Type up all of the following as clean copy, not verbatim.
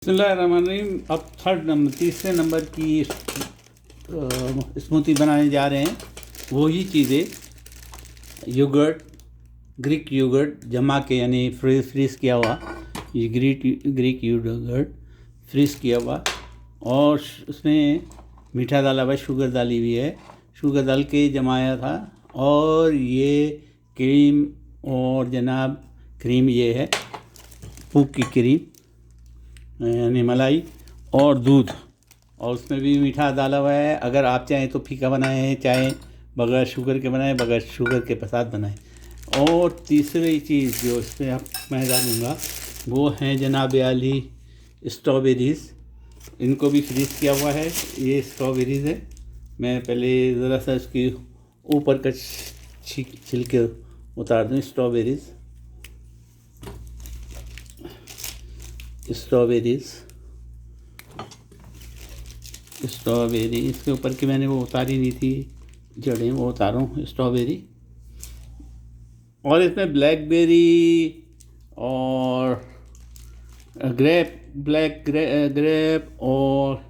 बिस्मिल्लाहिर्रहमानिर्रहीम। अब तीसरे नंबर की स्मूथी बनाने जा रहे हैं। वही चीज़ें योगर्ट, ग्रीक योगर्ट जमा के यानी फ्रीज़ किया हुआ, ये ग्रीक योगर्ट फ्रीज़ किया हुआ, और उसमें मीठा डाला हुआ, शुगर डाली हुई है, शुगर डाल के जमाया था। और ये क्रीम, और जनाब क्रीम ये है पूक की क्रीम यानी मलाई, और दूध, और उसमें भी मीठा डाला हुआ है। अगर आप चाहें तो फीका बनाएं, चाहे बगैर शुगर के बनाएं, बगैर शुगर के साथ बनाएं। और तीसरी चीज़ जो इसमें मैं डालूँगा वो है जनाब आली स्ट्रॉबेरीज़। इनको भी फ्रीज़ किया हुआ है। ये स्ट्रॉबेरीज़ है। मैं पहले ज़रा सा इसकी ऊपर का छिलके उतार दूँ। स्ट्रॉबेरी इसके ऊपर की मैंने वो उतारी नहीं थी, जड़ें वो उतारूँ स्ट्रॉबेरी। और इसमें ब्लैकबेरी और ग्रेप और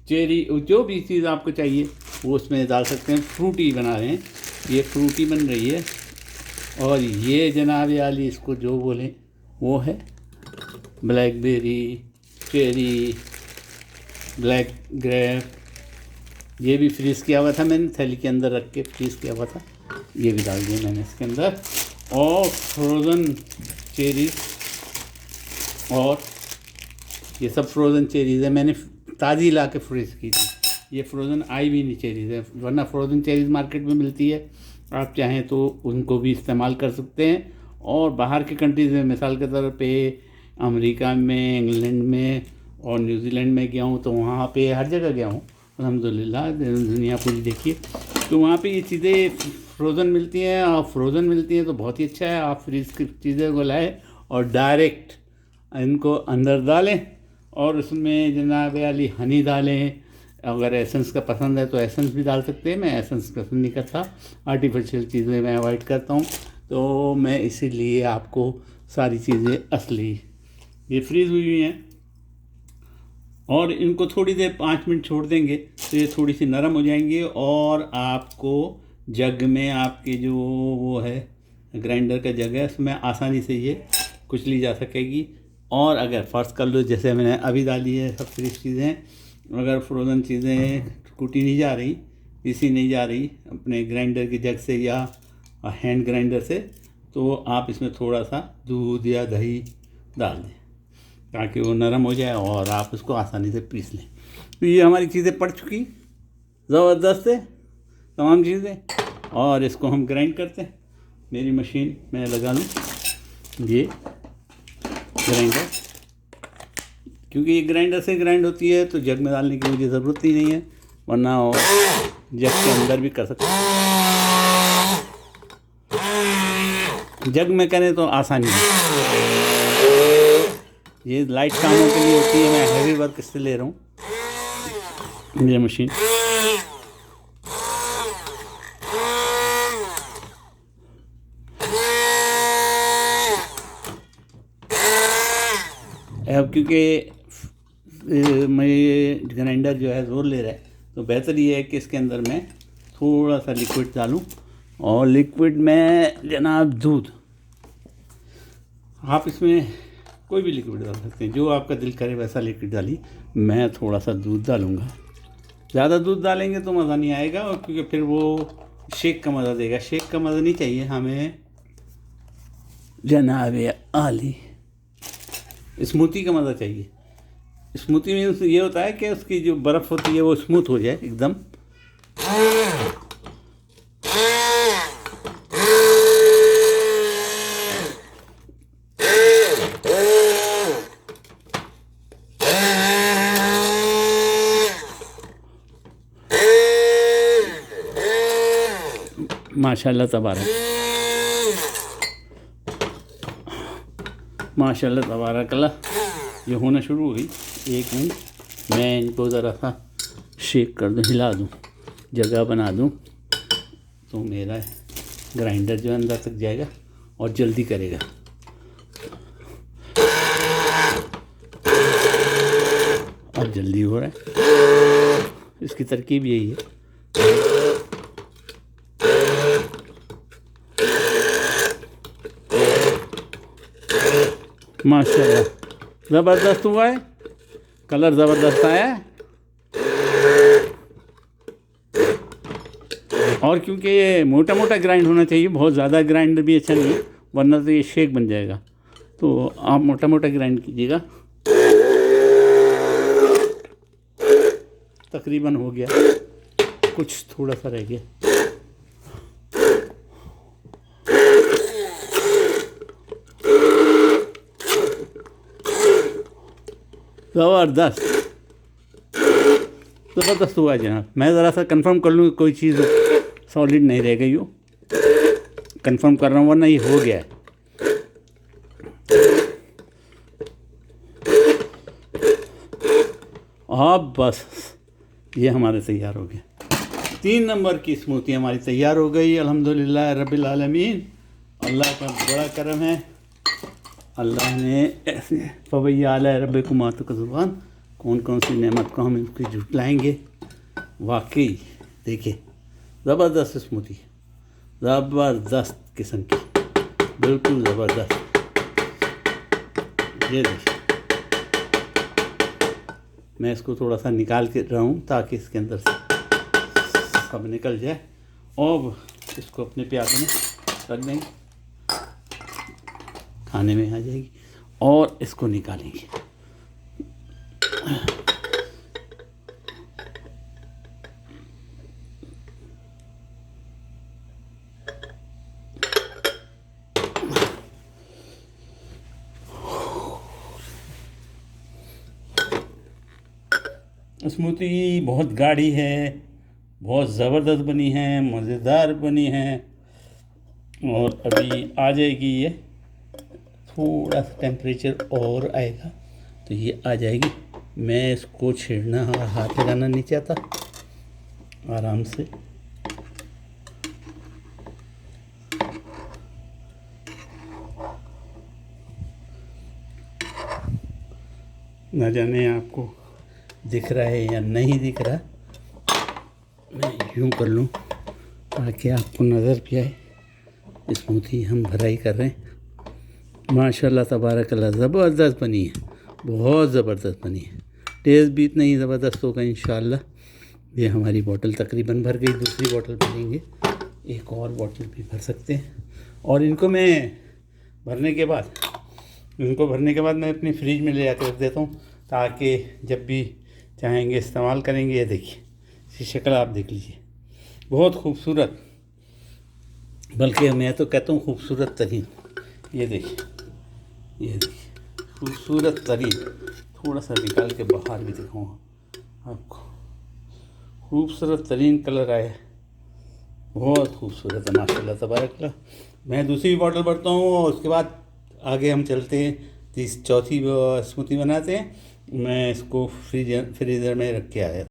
चेरी, जो भी चीज़ आपको चाहिए वो उसमें डाल सकते हैं। फ्रूटी बना रहे हैं, ये फ्रूटी बन रही है। और ये जनाब आली इसको जो बोलें वो है ब्लैकबेरी, चेरी, ब्लैक ग्रेप। ये भी फ्रीज़ किया हुआ था, मैंने थैली के अंदर रख के फ्रीज़ किया हुआ था। ये भी डाल दिया मैंने इसके अंदर। और फ्रोज़न चेरीज़, और ये सब फ्रोज़न चेरीज़ है, मैंने ताज़ी ला के फ्रीज़ की थी। ये फ्रोज़न आई भी नहीं चेरीज़ है, वरना फ्रोज़न चेरीज़ मार्केट में मिलती है, आप चाहें तो उनको भी इस्तेमाल कर सकते हैं। और बाहर की कंट्रीज़ में मिसाल के तौर पे अमेरिका में, इंग्लैंड में और न्यूजीलैंड में गया हूँ, तो वहाँ पे हर जगह गया हूँ अल्हम्दुलिल्लाह, दुनिया पूरी देखिए। तो वहाँ पे ये चीज़ें फ्रोज़न मिलती हैं, और फ्रोज़न मिलती हैं तो बहुत ही अच्छा है। आप फ्रीज़ की चीज़ें को लाएँ और डायरेक्ट इनको अंदर डालें, और उसमें जनाब आली हनी डालें। अगर एसेंस का पसंद है तो एसेंस भी डाल सकते हैं। मैं एसेंस पसंद नहीं करता, आर्टिफिशियल चीज़ें मैं अवॉइड करता हूँ, तो मैं इसीलिए आपको सारी चीज़ें असली ये फ्रीज़ हुई हैं। और इनको थोड़ी देर 5 मिनट छोड़ देंगे तो ये थोड़ी सी नरम हो जाएंगी, और आपको जग में, आपके जो वो है ग्राइंडर का जग है, उसमें आसानी से ये कुचली जा सकेगी। और अगर फ़र्ज़ कर लो जैसे मैंने अभी डाली है सब फ्रीज चीज़ें, अगर फ्रोज़न चीज़ें कूटी नहीं जा रही, पीसी नहीं जा रही अपने ग्राइंडर के जग से या हैंड ग्राइंडर से, तो आप इसमें थोड़ा सा दूध या दही डाल दें ताकि वो नरम हो जाए और आप उसको आसानी से पीस लें। तो ये हमारी चीज़ें पड़ चुकी ज़बरदस्त है तमाम चीज़ें। और इसको हम ग्राइंड करते हैं। मेरी मशीन मैं लगा लूँ ये ग्राइंडर, क्योंकि ये ग्राइंडर से ग्राइंड होती है तो जग में डालने की मुझे ज़रूरत ही नहीं है, वरना और जग के अंदर भी कर सकते हैं। जग में करें तो आसानी है। ये लाइट कामों के लिए होती है, मैं हैवी वर्क इससे ले रहा हूँ मेरी मशीन। अब क्योंकि मैं ग्राइंडर जो है ज़ोर ले रहा है, तो बेहतर ये है कि इसके अंदर मैं थोड़ा सा लिक्विड डालूं। और लिक्विड में जनाब दूध, आप इसमें कोई भी लिक्विड डाल सकते हैं, जो आपका दिल करे वैसा लिक्विड डालिए। मैं थोड़ा सा दूध डालूँगा। ज़्यादा दूध डालेंगे तो मज़ा नहीं आएगा, और क्योंकि फिर वो शेक का मज़ा देगा। शेक का मज़ा नहीं चाहिए हमें, जनाब आली स्मूथी का मज़ा चाहिए। स्मूथी मीन्स ये होता है कि उसकी जो बर्फ़ होती है वो स्मूथ हो जाए एकदम। माशाल्लाह तबारक, माशाल्लाह तबारकल्लाह। ये होना शुरू हो गई। 1 मिनट मैं इनको ज़रा सा शेक कर दूँ, हिला दूँ, जगह बना दूँ, तो मेरा ग्राइंडर जो अंदर तक जाएगा और जल्दी करेगा। जल्दी हो रहा है, इसकी तरकीब यही है। माशाल्लाह ज़बरदस्त हुआ है, कलर ज़बरदस्त आया है। और क्योंकि ये मोटा मोटा ग्राइंड होना चाहिए, बहुत ज़्यादा ग्राइंड भी अच्छा नहीं है, वरना तो ये शेक बन जाएगा। तो आप मोटा मोटा ग्राइंड कीजिएगा। तकरीबन हो गया, कुछ थोड़ा सा रह गया। ज़बरदस्त ज़बरदस्त हुआ है जनाब। मैं ज़रा सा कंफर्म कर लूँ कोई चीज़ सॉलिड नहीं रह गई हो, कंफर्म कर रहा हूँ, वरना ये हो गया है। अब बस ये हमारे तैयार हो गया। 3 नंबर की स्मूथी हमारी तैयार हो गई, अल्हम्दुलिल्लाह रब्बिल आलमीन। अल्लाह का बड़ा करम है, अल्लाह ने ऐसे फवैया आला रब्बिकुम आतुकज़ुबान, कौन कौन सी नेमत को हम इनकी जुटलाएंगे। वाकई देखिए ज़बरदस्त स्मूथी, ज़बरदस्त किस्म की, बिल्कुल ज़बरदस्त। ये देखिए मैं इसको थोड़ा सा निकाल के रहा हूँ ताकि इसके अंदर से सब निकल जाए, और इसको अपने प्याले में रख देंगे, खाने में आ जाएगी। और इसको निकालेंगे। स्मूथी बहुत गाढ़ी है, बहुत ज़बरदस्त बनी है, मज़ेदार बनी है। और अभी आ जाएगी ये, थोड़ा सा टेम्परेचर और आएगा तो ये आ जाएगी। मैं इसको छेड़ना और हाथ लगाना नहीं चाहता, आराम से न जाने आपको दिख रहा है या नहीं दिख रहा, मैं यूँ कर लूँ ताकि आपको नज़र भी आए। स्मूथी हम भराई कर रहे हैं। माशाल्लाह तबारकल्लाह ज़बरदस्त बनी है, बहुत ज़बरदस्त बनी है। टेस्ट भी इतना ही ज़बरदस्त होगा इंशाल्लाह। ये हमारी बोतल तकरीबन भर गई, दूसरी बोतल भरेंगे, एक और बोतल भी भर सकते हैं। और इनको भरने के बाद मैं अपनी फ्रिज में ले आकर रख देता हूँ, ताकि जब भी चाहेंगे इस्तेमाल करेंगे। ये देखिए इसकी शक्ल आप देख लीजिए, बहुत खूबसूरत, बल्कि मैं तो कहता हूँ खूबसूरत तरीन। ये देखिए खूबसूरत तरीन। थोड़ा सा निकाल के बाहर भी दिखाऊँगा आपको, खूबसूरत तरीन कलर आया, बहुत खूबसूरत है माशाल्लाह तबारकल्लाह। मैं दूसरी बॉटल भरता हूँ और उसके बाद आगे हम चलते हैं, चौथी स्मूथी बनाते हैं। मैं इसको फ्रीज़र में रख के आया।